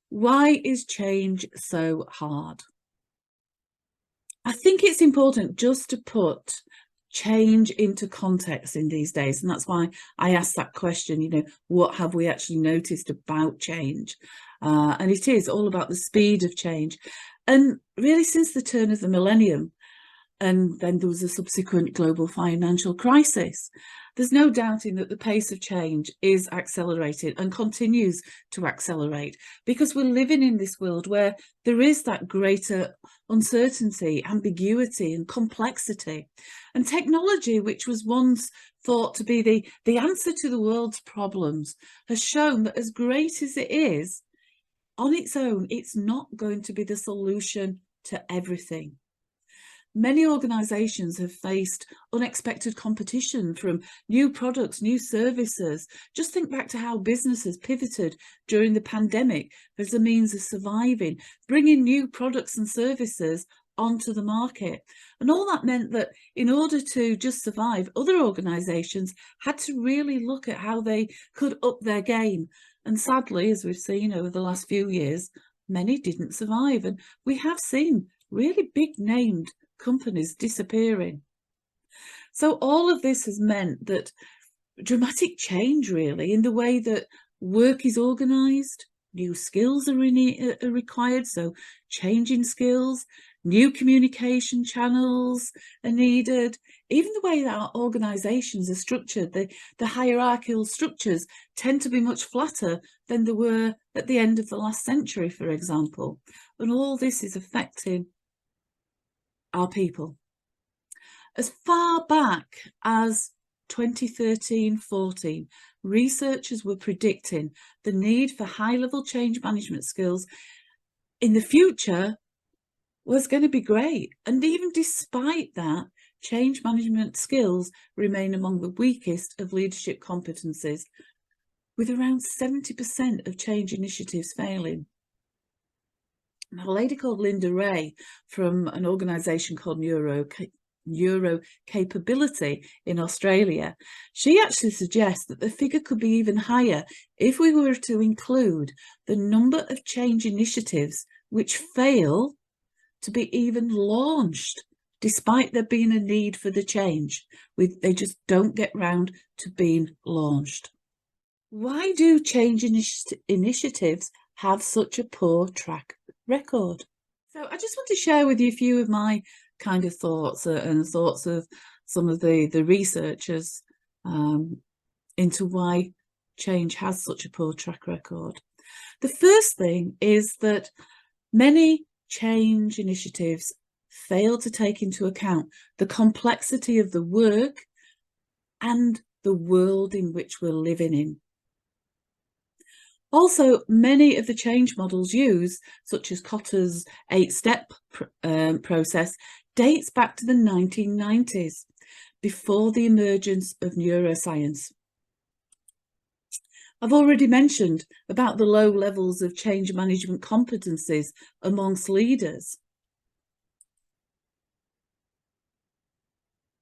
Why is change so hard? I think it's important just to put change into context in these days. And that's why I asked that question, what have we actually noticed about change? And it is all about the speed of change. And really, since the turn of the millennium, and then there was a subsequent global financial crisis, there's no doubting that the pace of change is accelerated and continues to accelerate, because we're living in this world where there is that greater uncertainty, ambiguity and complexity. And technology, which was once thought to be the answer to the world's problems, has shown that as great as it is, on its own, it's not going to be the solution to everything. Many organisations have faced unexpected competition from new products, new services. Just think back to how businesses pivoted during the pandemic as a means of surviving, bringing new products and services onto the market. And all that meant that in order to just survive, other organisations had to really look at how they could up their game. And sadly, as we've seen over the last few years, many didn't survive. And we have seen really big named companies disappearing. So all of this has meant that dramatic change really in the way that work is organised, new skills are required, so changing skills, new communication channels are needed. Even the way that our organisations are structured, the hierarchical structures tend to be much flatter than they were at the end of the last century, for example. And all this is affecting our people. As far back as 2013-14, researchers were predicting the need for high-level change management skills in the future was going to be great. And even despite that, change management skills remain among the weakest of leadership competencies, with around 70% of change initiatives failing. Now, a lady called Linda Ray from an organisation called Neuro Capability in Australia, she actually suggests that the figure could be even higher if we were to include the number of change initiatives which fail to be even launched, despite there being a need for the change. They just don't get round to being launched. Why do change initiatives have such a poor track record? So I just want to share with you a few of my kind of thoughts and thoughts of some of the researchers into why change has such a poor track record. The first thing is that many change initiatives fail to take into account the complexity of the work and the world in which we're living in. Also, many of the change models used, such as Kotter's 8-step process, dates back to the 1990s, before the emergence of neuroscience. I've already mentioned about the low levels of change management competencies amongst leaders.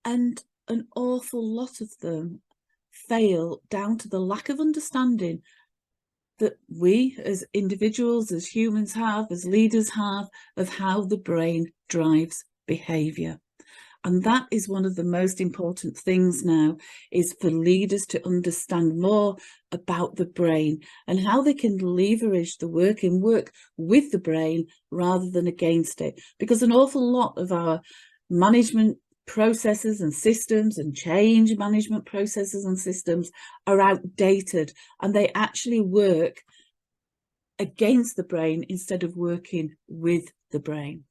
And an awful lot of them fail down to the lack of understanding that we as individuals, as humans have, as leaders have, of how the brain drives behaviour. And that is one of the most important things now, is for leaders to understand more about the brain and how they can leverage the work with the brain rather than against it. Because an awful lot of our management processes and systems and change management processes and systems are outdated, and they actually work against the brain instead of working with the brain.